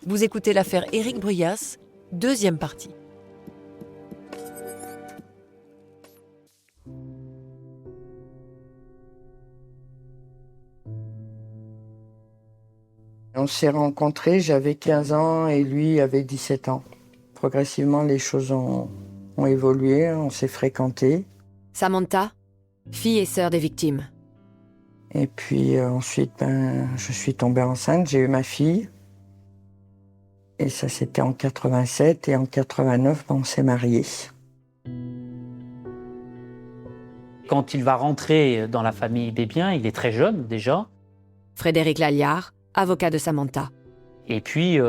Vous écoutez l'affaire Éric Bruyas, deuxième partie. On s'est rencontrés, j'avais 15 ans et lui avait 17 ans. Progressivement, les choses ont évolué, on s'est fréquentés. Samantha, fille et sœur des victimes. Et puis ensuite, je suis tombée enceinte, j'ai eu ma fille. Et ça, c'était en 87. Et en 89, on s'est mariés. Quand il va rentrer dans la famille Bébien, il est très jeune déjà. Frédéric Lalliard, avocat de Samantha. Et puis,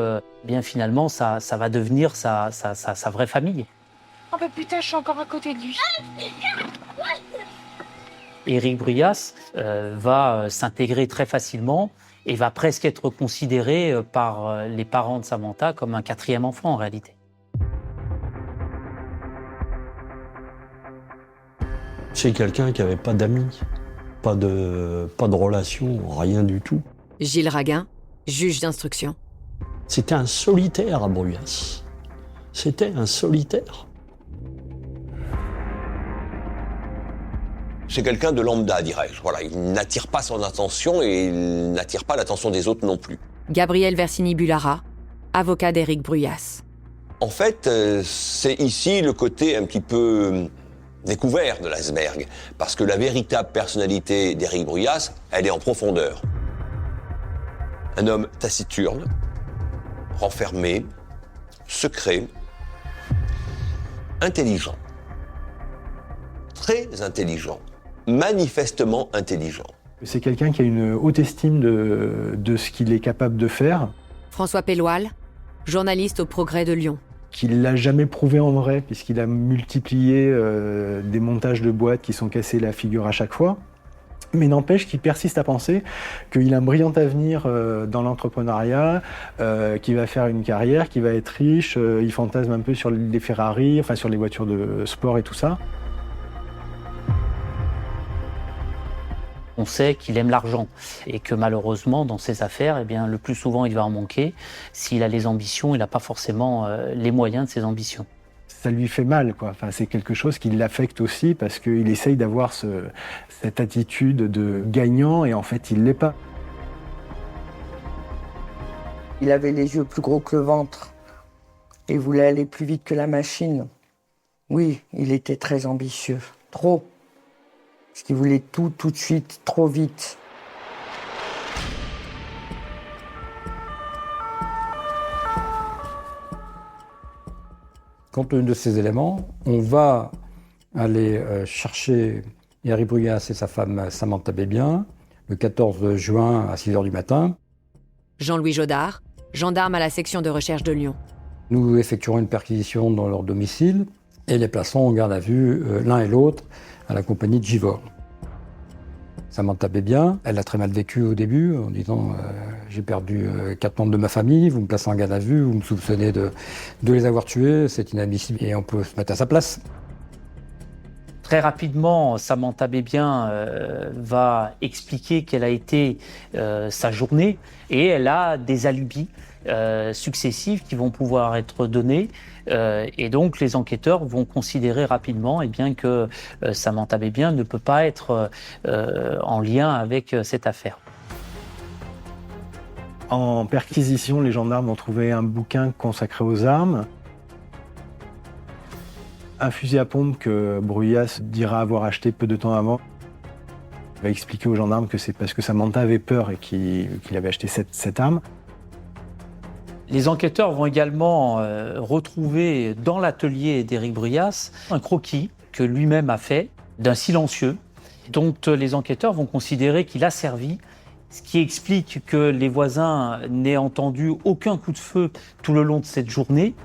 bien finalement, ça va devenir sa vraie famille. Oh bah putain, je suis encore à côté de lui. Éric Bruyas va s'intégrer très facilement et va presque être considéré par les parents de Samantha comme un quatrième enfant en réalité. C'est quelqu'un qui n'avait pas d'amis, pas de relation, rien du tout. Gilles Raguin, juge d'instruction. C'était un solitaire à Bruyas. C'était un solitaire. C'est quelqu'un de lambda, dirais-je. Voilà, il n'attire pas son attention et il n'attire pas l'attention des autres non plus. Gabriel Versini-Bulara, avocat d'Éric Bruyas. En fait, c'est ici le côté un petit peu découvert de l'iceberg, parce que la véritable personnalité d'Éric Bruyas, elle est en profondeur. Un homme taciturne, renfermé, secret, intelligent, très intelligent, manifestement intelligent. C'est quelqu'un qui a une haute estime de ce qu'il est capable de faire. François Pelloual, journaliste au Progrès de Lyon. Qu'il ne l'a jamais prouvé en vrai, puisqu'il a multiplié des montages de boîtes qui sont cassés la figure à chaque fois. Mais n'empêche qu'il persiste à penser qu'il a un brillant avenir dans l'entrepreneuriat, qu'il va faire une carrière, qu'il va être riche, il fantasme un peu sur les Ferrari, enfin sur les voitures de sport et tout ça. On sait qu'il aime l'argent et que malheureusement, dans ses affaires, eh bien, le plus souvent, il va en manquer. S'il a les ambitions, il n'a pas forcément les moyens de ses ambitions. Ça lui fait mal, quoi. Enfin, c'est quelque chose qui l'affecte aussi parce qu'il essaye d'avoir cette attitude de gagnant et en fait, il ne l'est pas. Il avait les yeux plus gros que le ventre et voulait aller plus vite que la machine. Oui, il était très ambitieux, trop. Parce qu'il voulait tout de suite, trop vite. Compte tenu de ces éléments, on va aller chercher Éric Bruyas et sa femme Samantha Bébien le 14 juin à 6h du matin. Jean-Louis Jodard, gendarme à la section de recherche de Lyon. Nous effectuerons une perquisition dans leur domicile et les plaçons en garde à vue l'un et l'autre à la compagnie de Givor. Samantha Bébien, elle a très mal vécu au début en disant j'ai perdu 4 membres de ma famille, vous me placez en garde à vue, vous me soupçonnez de les avoir tués, c'est inadmissible et on peut se mettre à sa place. Très rapidement, Samantha Bébien va expliquer quelle a été sa journée et elle a des alibis successifs qui vont pouvoir être donnés. Et donc les enquêteurs vont considérer rapidement que Samantha Bébien ne peut pas être en lien avec cette affaire. En perquisition, les gendarmes ont trouvé un bouquin consacré aux armes. Un fusil à pompe que Bruyas dira avoir acheté peu de temps avant. Il va expliquer aux gendarmes que c'est parce que Samantha avait peur et qu'il avait acheté cette arme. Les enquêteurs vont également retrouver dans l'atelier d'Éric Bruyas un croquis que lui-même a fait d'un silencieux dont les enquêteurs vont considérer qu'il a servi, ce qui explique que les voisins n'aient entendu aucun coup de feu tout le long de cette journée.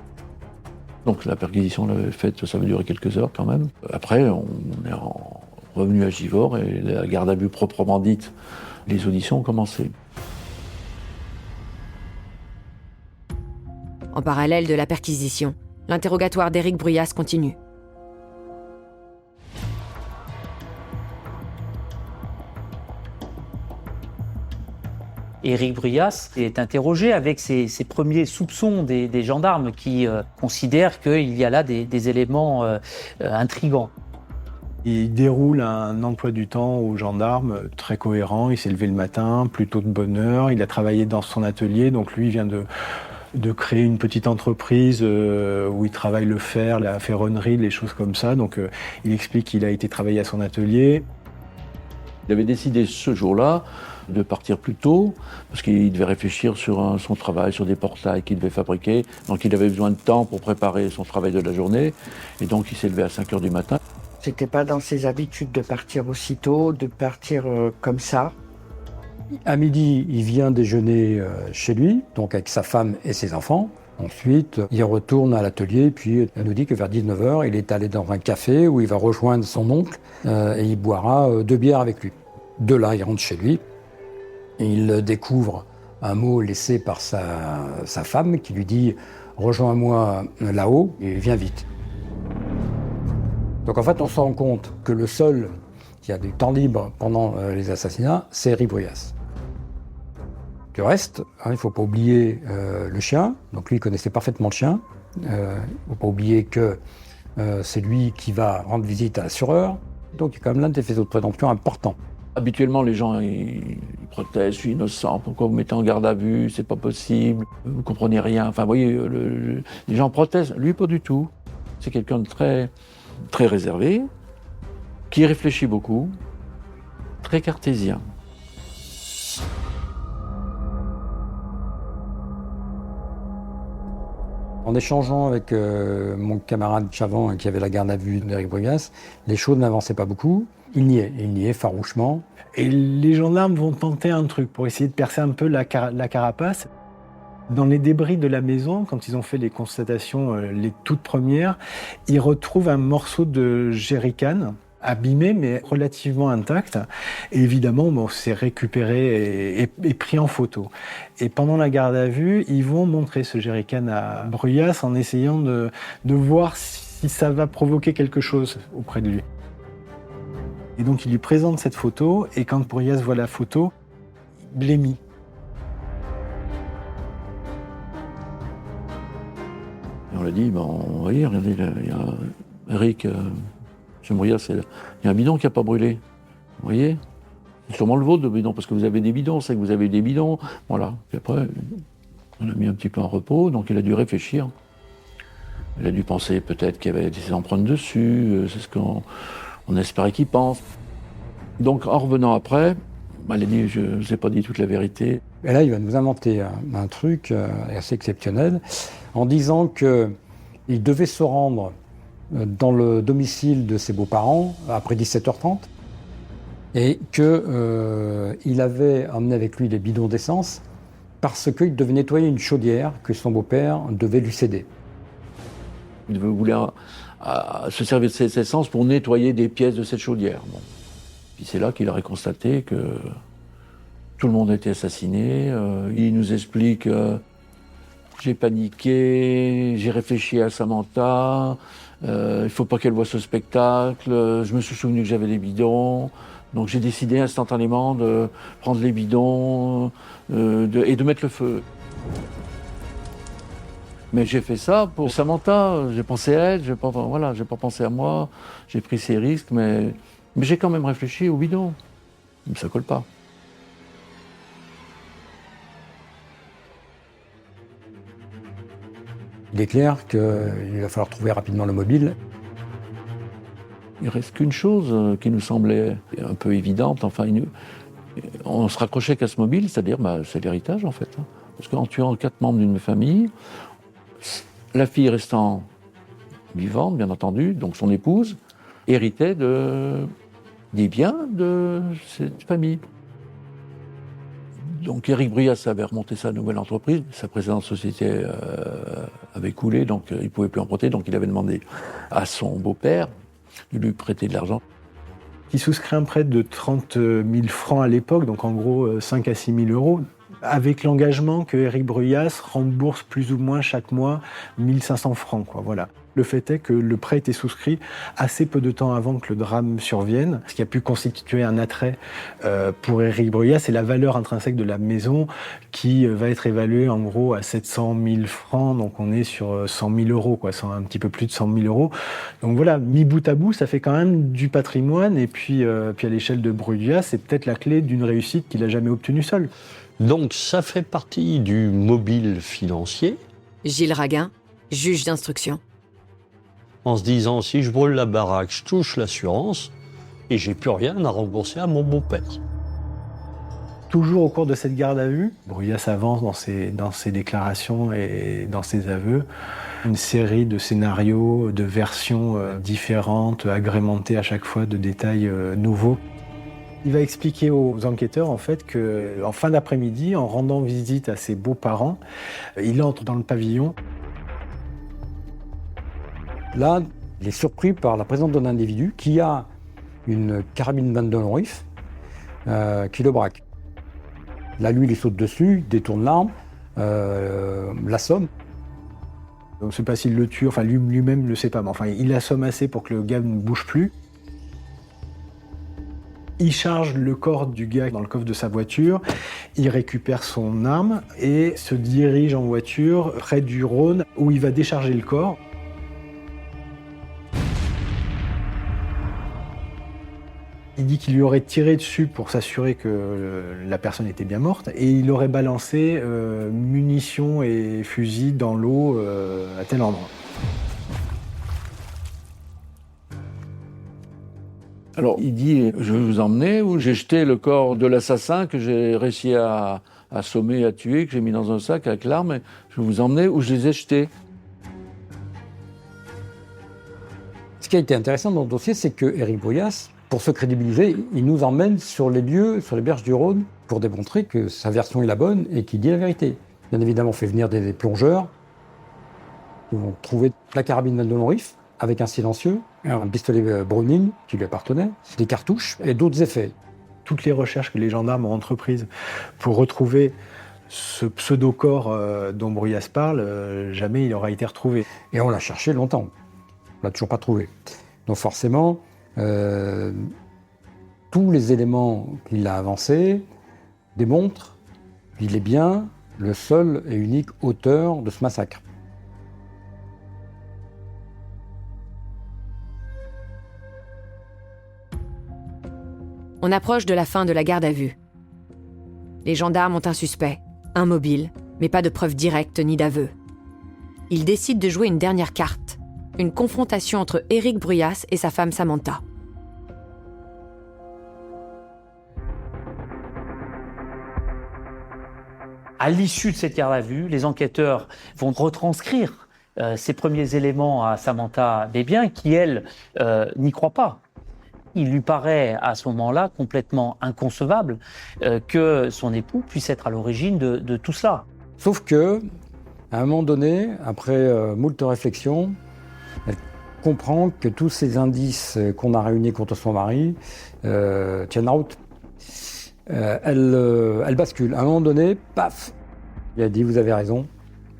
Donc la perquisition l'avait faite, ça va durer quelques heures quand même. Après, on est revenu à Givor et la garde à vue proprement dite, les auditions ont commencé. En parallèle de la perquisition, l'interrogatoire d'Éric Bruyas continue. Éric Bruyas est interrogé avec ses premiers soupçons des gendarmes qui considèrent qu'il y a là des éléments intrigants. Il déroule un emploi du temps aux gendarmes très cohérent. Il s'est levé le matin, plutôt de bonne heure. Il a travaillé dans son atelier, donc lui vient de créer une petite entreprise où il travaille le fer, la ferronnerie, les choses comme ça. Donc il explique qu'il a été travailler à son atelier. Il avait décidé ce jour-là de partir plus tôt, parce qu'il devait réfléchir sur son travail, sur des portails qu'il devait fabriquer. Donc il avait besoin de temps pour préparer son travail de la journée. Et donc il s'est levé à 5 heures du matin. C'était pas dans ses habitudes de partir aussitôt, de partir comme ça. À midi, il vient déjeuner chez lui, donc avec sa femme et ses enfants. Ensuite, il retourne à l'atelier, puis il nous dit que vers 19h, il est allé dans un café où il va rejoindre son oncle et il boira 2 bières avec lui. De là, il rentre chez lui. Et il découvre un mot laissé par sa femme qui lui dit « Rejoins-moi là-haut et viens vite ». Donc en fait, on se rend compte que le seul qui a du temps libre pendant les assassinats, c'est Éric Bruyas. Du reste, il ne faut pas oublier le chien. Donc lui, il connaissait parfaitement le chien. Il ne faut pas oublier que c'est lui qui va rendre visite à l'assureur. Donc il y a quand même l'un des faisceaux de présomption importants. Habituellement, les gens ils protestent, je suis innocent, pourquoi vous mettez en garde à vue, c'est pas possible, vous comprenez rien. Enfin, vous voyez, les gens protestent. Lui, pas du tout. C'est quelqu'un de très, très réservé, qui réfléchit beaucoup, très cartésien. En échangeant avec mon camarade Chavant qui avait la garde à vue d'Éric Bruyas, les choses n'avançaient pas beaucoup. Il niait farouchement. Et les gendarmes vont tenter un truc pour essayer de percer un peu la carapace. Dans les débris de la maison, quand ils ont fait les constatations, les toutes premières, ils retrouvent un morceau de jerrycan abîmé mais relativement intact. Et évidemment, c'est récupéré et pris en photo. Et pendant la garde à vue, ils vont montrer ce jerrycan à Bruyas en essayant de voir si ça va provoquer quelque chose auprès de lui. Et donc il lui présente cette photo, et quand Bruyas voit la photo, il blêmit. Et on lui a dit, vous voyez, regardez, il y a Éric, chez Bruyas, il y a un bidon qui n'a pas brûlé. Vous voyez? C'est sûrement le vôtre, le bidon, parce que vous avez des bidons, c'est que vous avez des bidons. Voilà. Puis après, on a mis un petit peu en repos, donc il a dû réfléchir. Il a dû penser peut-être qu'il y avait des empreintes dessus, c'est ce qu'on espérait qu'il pense. Donc en revenant après, il a dit, je ne vous ai pas dit toute la vérité. Et là, il va nous inventer un truc assez exceptionnel, en disant qu'il devait se rendre dans le domicile de ses beaux-parents après 17h30, et qu'il avait emmené avec lui les bidons d'essence parce qu'il devait nettoyer une chaudière que son beau-père devait lui céder. Il voulait se servir de cette essence pour nettoyer des pièces de cette chaudière. Bon. Puis c'est là qu'il aurait constaté que tout le monde était assassiné. Il nous explique j'ai paniqué, j'ai réfléchi à Samantha, il ne faut pas qu'elle voie ce spectacle, je me suis souvenu que j'avais des bidons, donc j'ai décidé instantanément de prendre les bidons et de mettre le feu. Mais j'ai fait ça pour Samantha, j'ai pensé à elle, j'ai pas pensé à moi, j'ai pris ces risques, mais j'ai quand même réfléchi au bidon. Mais ça colle pas. Il est clair qu'il va falloir trouver rapidement le mobile. Il reste qu'une chose qui nous semblait un peu évidente. Enfin, on se raccrochait qu'à ce mobile, c'est-à-dire c'est l'héritage en fait. Parce qu'en tuant 4 membres d'une famille, la fille restant vivante, bien entendu, donc son épouse, héritait des biens de cette famille. Donc Éric Bruyas avait remonté sa nouvelle entreprise, sa précédente société avait coulé, donc il ne pouvait plus emprunter, donc il avait demandé à son beau-père de lui prêter de l'argent. Il souscrit un prêt de 30 000 francs à l'époque, donc en gros 5 à 6 000 euros, avec l'engagement que Éric Bruyas rembourse plus ou moins chaque mois 1 500 francs, quoi, voilà. Le fait est que le prêt était souscrit assez peu de temps avant que le drame survienne. Ce qui a pu constituer un attrait pour Éric Bruyas, c'est la valeur intrinsèque de la maison qui va être évaluée en gros à 700 000 francs. Donc on est sur 100 000 euros, quoi, un petit peu plus de 100 000 euros. Donc voilà, mis bout à bout, ça fait quand même du patrimoine. Et puis à l'échelle de Bruyas, c'est peut-être la clé d'une réussite qu'il n'a jamais obtenue seul. Donc ça fait partie du mobile financier. Gilles Raguin, juge d'instruction. En se disant, si je brûle la baraque, je touche l'assurance et j'ai plus rien à rembourser à mon beau-père. Toujours au cours de cette garde à vue, Bruyas avance dans ses déclarations et dans ses aveux une série de scénarios, de versions différentes, agrémentées à chaque fois de détails nouveaux. Il va expliquer aux enquêteurs en fait qu'en fin d'après-midi, en rendant visite à ses beaux-parents, il entre dans le pavillon. Là, il est surpris par la présence d'un individu qui a une carabine Van Rief qui le braque. Là, lui, il saute dessus, il détourne l'arme, l'assomme. On ne sait pas s'il le tue, enfin lui-même ne le sait pas, mais enfin il l'assomme assez pour que le gars ne bouge plus. Il charge le corps du gars dans le coffre de sa voiture, il récupère son arme et se dirige en voiture près du Rhône où il va décharger le corps. Il dit qu'il lui aurait tiré dessus pour s'assurer que la personne était bien morte et il aurait balancé munitions et fusils dans l'eau à tel endroit. Alors, il dit, je vais vous emmener où j'ai jeté le corps de l'assassin que j'ai réussi à assommer, à tuer, que j'ai mis dans un sac avec l'arme, et je vais vous emmener où je les ai jetés. Ce qui a été intéressant dans le dossier, c'est que Éric Bruyas, pour se crédibiliser, il nous emmène sur les lieux, sur les berges du Rhône, pour démontrer que sa version est la bonne et qu'il dit la vérité. Bien évidemment, on fait venir des plongeurs qui vont trouver la carabine Van Rief avec un silencieux, un pistolet Browning qui lui appartenait, des cartouches et d'autres effets. Toutes les recherches que les gendarmes ont entreprises pour retrouver ce pseudo-corps dont Bruyas parle, jamais il aura été retrouvé. Et on l'a cherché longtemps. On l'a toujours pas trouvé. Donc forcément, tous les éléments qu'il a avancés démontrent qu'il est bien le seul et unique auteur de ce massacre. On approche de la fin de la garde à vue. Les gendarmes ont un suspect, un mobile, mais pas de preuves directes ni d'aveu. Ils décident de jouer une dernière carte, une confrontation entre Éric Bruyas et sa femme Samantha. À l'issue de cette garde à vue, les enquêteurs vont retranscrire ces premiers éléments à Samantha Bébien, qui, elle, n'y croit pas. Il lui paraît à ce moment-là complètement inconcevable que son époux puisse être à l'origine de tout cela. Sauf que, à un moment donné, après moult réflexions, elle comprend que tous ces indices qu'on a réunis contre son mari tiennent la route. Elle bascule. À un moment donné, paf, il a dit « Vous avez raison,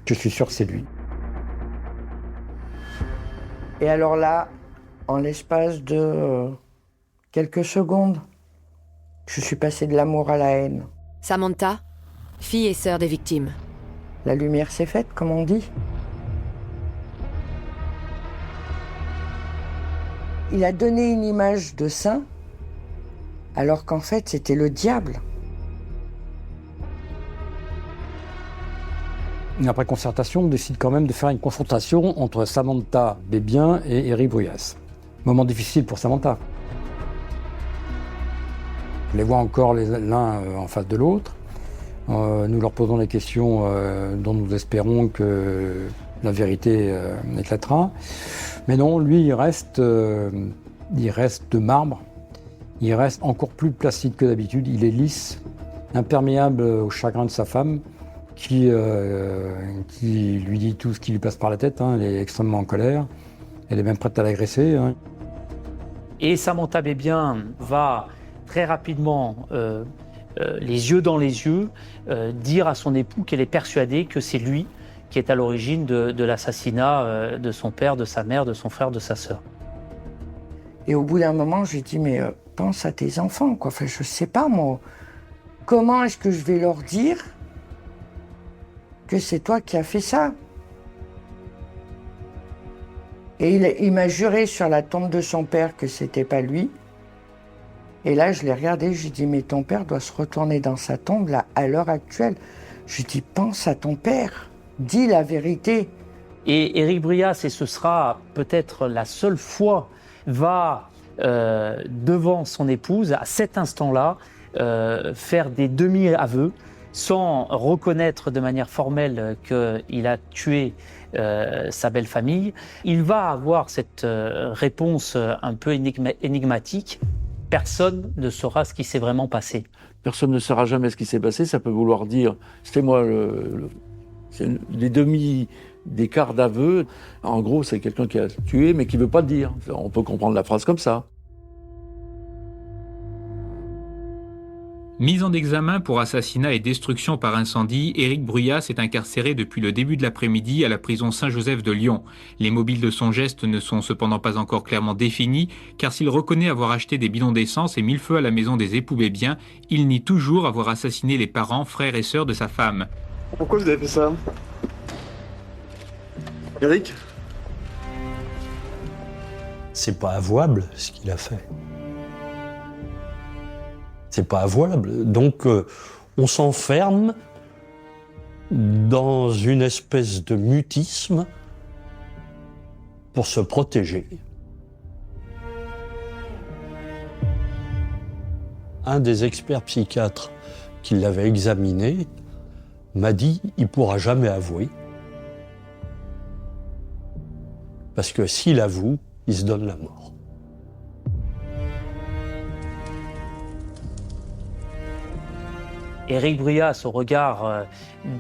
je suis sûr que c'est lui ». Et alors là, en l'espace de quelques secondes, je suis passé de l'amour à la haine. Samantha, fille et sœur des victimes. La lumière s'est faite, comme on dit. Il a donné une image de saint, alors qu'en fait, c'était le diable. Après concertation, on décide quand même de faire une confrontation entre Samantha Bébien et Éric Bruyas. Moment difficile pour Samantha. On les voit encore l'un en face de l'autre. Nous leur posons les questions dont nous espérons que la vérité éclatera. Mais non, lui, il reste de marbre. Il reste encore plus placide que d'habitude. Il est lisse, imperméable au chagrin de sa femme, qui lui dit tout ce qui lui passe par la tête. Elle est extrêmement en colère. Elle est même prête à l'agresser. Et Samantha Bébien va très rapidement, les yeux dans les yeux, dire à son époux qu'elle est persuadée que c'est lui qui est à l'origine de l'assassinat de son père, de sa mère, de son frère, de sa sœur. Et au bout d'un moment, j'ai dit, mais pense à tes enfants, quoi. Enfin, je sais pas, moi. Comment est-ce que je vais leur dire que c'est toi qui as fait ça? Et il m'a juré sur la tombe de son père que c'était pas lui. Et là, je l'ai regardé, j'ai dit, mais ton père doit se retourner dans sa tombe, là, à l'heure actuelle. Je dis, pense à ton père, dis la vérité. Et Éric Bruyas, et ce sera peut-être la seule fois, va devant son épouse, à cet instant-là, faire des demi-aveux, sans reconnaître de manière formelle qu'il a tué sa belle famille. Il va avoir cette réponse un peu énigmatique. Personne ne saura ce qui s'est vraiment passé. Personne ne saura jamais ce qui s'est passé. Ça peut vouloir dire, c'était moi, c'est les demi des quarts d'aveu. En gros, c'est quelqu'un qui a tué, mais qui ne veut pas le dire. On peut comprendre la phrase comme ça. Mis en examen pour assassinat et destruction par incendie, Éric Bruyas est incarcéré depuis le début de l'après-midi à la prison Saint-Joseph de Lyon. Les mobiles de son geste ne sont cependant pas encore clairement définis, car s'il reconnaît avoir acheté des bidons d'essence et mis le feu à la maison des époux Bébiens, il nie toujours avoir assassiné les parents, frères et sœurs de sa femme. Pourquoi vous avez fait ça, Éric? C'est pas avouable ce qu'il a fait. C'est pas avouable. Donc on s'enferme dans une espèce de mutisme pour se protéger. Un des experts psychiatres qui l'avait examiné m'a dit « il ne pourra jamais avouer ». Parce que s'il avoue, il se donne la mort. Éric Bruyas, au regard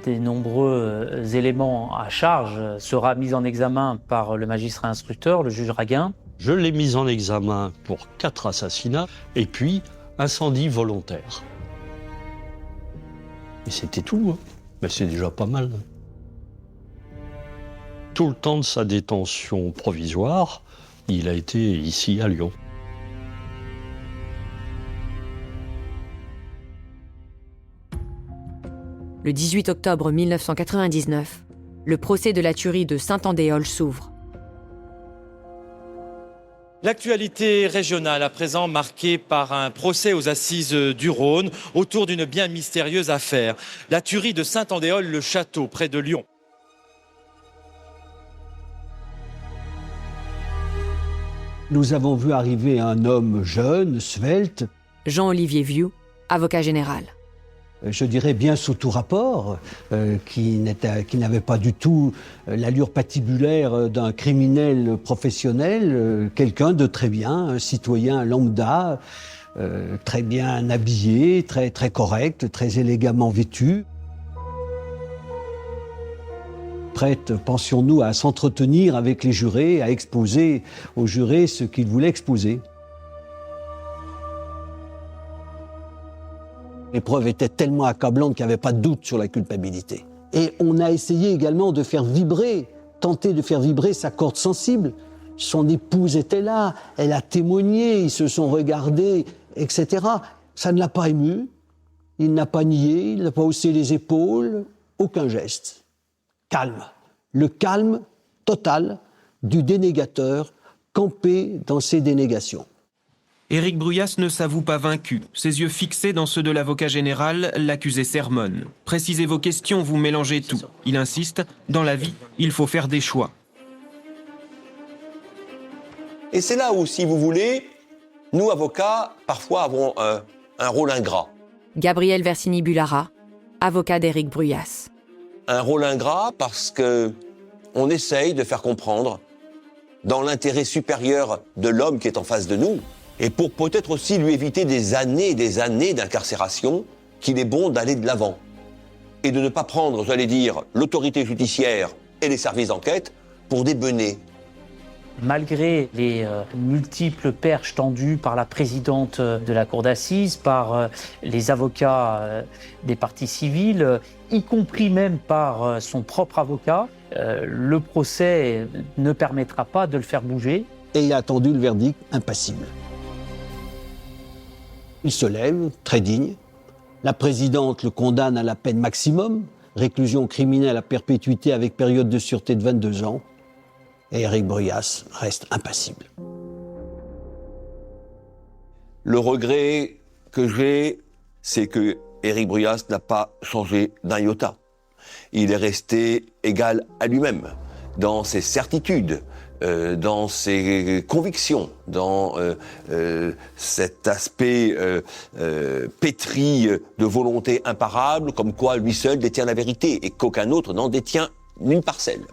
des nombreux éléments à charge, sera mis en examen par le magistrat instructeur, le juge Raguin. Je l'ai mis en examen pour 4 assassinats et puis incendie volontaire. Et c'était tout, hein. Mais c'est déjà pas mal. Tout le temps de sa détention provisoire, il a été ici à Lyon. Le 18 octobre 1999, le procès de la tuerie de Saint-Andéol s'ouvre. L'actualité régionale à présent marquée par un procès aux assises du Rhône autour d'une bien mystérieuse affaire. La tuerie de Saint-Andéol-le-Château près de Lyon. Nous avons vu arriver un homme jeune, svelte. Jean-Olivier Vieux, avocat général. Je dirais bien sous tout rapport, qui n'avait pas du tout l'allure patibulaire d'un criminel professionnel, quelqu'un de très bien, un citoyen lambda, très bien habillé, très correct, très élégamment vêtu. Prête, pensions-nous, à s'entretenir avec les jurés, à exposer aux jurés ce qu'ils voulaient exposer. Les preuves étaient tellement accablantes qu'il n'y avait pas de doute sur la culpabilité. Et on a essayé également de faire vibrer, tenter de faire vibrer sa corde sensible. Son épouse était là, elle a témoigné, ils se sont regardés, etc. Ça ne l'a pas ému, il n'a pas nié, il n'a pas haussé les épaules, aucun geste. Calme. Le calme total du dénégateur campé dans ses dénégations. Éric Bruyas ne s'avoue pas vaincu. Ses yeux fixés dans ceux de l'avocat général, l'accusé sermonne. Précisez vos questions, vous mélangez tout. Il insiste, dans la vie, il faut faire des choix. Et c'est là où, si vous voulez, nous, avocats, parfois avons un rôle ingrat. Gabriel Versini-Bullara, avocat d'Éric Bruyas. Un rôle ingrat parce qu'on essaye de faire comprendre, dans l'intérêt supérieur de l'homme qui est en face de nous, et pour peut-être aussi lui éviter des années et des années d'incarcération, qu'il est bon d'aller de l'avant. Et de ne pas prendre, j'allais dire, l'autorité judiciaire et les services d'enquête pour des benets. Malgré les multiples perches tendues par la présidente de la cour d'assises, par les avocats des parties civiles, y compris même par son propre avocat, le procès ne permettra pas de le faire bouger. Et il a attendu le verdict impassible. Il se lève, très digne. La présidente le condamne à la peine maximum, réclusion criminelle à perpétuité avec période de sûreté de 22 ans. Et Éric Bruyas reste impassible. Le regret que j'ai, c'est que Éric Bruyas n'a pas changé d'un iota. Il est resté égal à lui-même, dans ses certitudes, dans ses convictions, dans cet aspect pétri de volonté imparable, comme quoi lui seul détient la vérité et qu'aucun autre n'en détient une parcelle.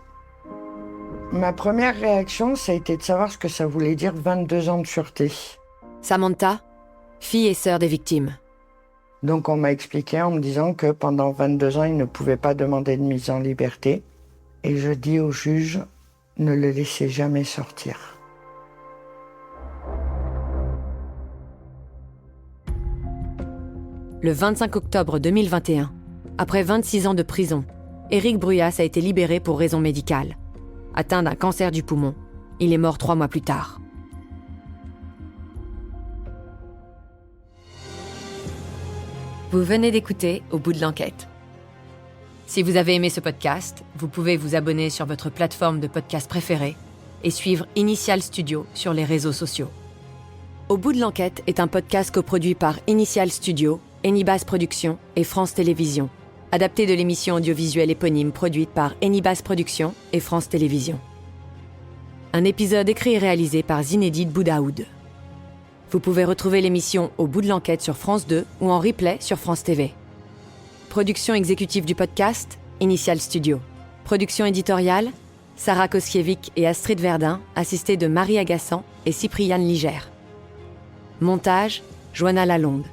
Ma première réaction, ça a été de savoir ce que ça voulait dire 22 ans de sûreté. Samantha, fille et sœur des victimes. Donc on m'a expliqué en me disant que pendant 22 ans, il ne pouvait pas demander de mise en liberté. Et je dis au juge, ne le laissez jamais sortir. Le 25 octobre 2021, après 26 ans de prison, Éric Bruyas a été libéré pour raison médicale. Atteint d'un cancer du poumon, il est mort 3 mois plus tard. Vous venez d'écouter Au bout de l'enquête. Si vous avez aimé ce podcast, vous pouvez vous abonner sur votre plateforme de podcast préférée et suivre Initial Studio sur les réseaux sociaux. Au bout de l'enquête est un podcast coproduit par Initial Studio, Enibas Productions et France Télévisions, adapté de l'émission audiovisuelle éponyme produite par Enibas Productions et France Télévisions. Un épisode écrit et réalisé par Zinedine Boudaoud. Vous pouvez retrouver l'émission Au bout de l'enquête sur France 2 ou en replay sur France TV. Production exécutive du podcast, Initial Studio. Production éditoriale, Sarah Koskiewicz et Astrid Verdun, assistées de Marie Agassan et Cypriane Ligère. Montage, Joanna Lalonde.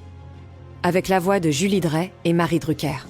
Avec la voix de Julie Drey et Marie Drucker.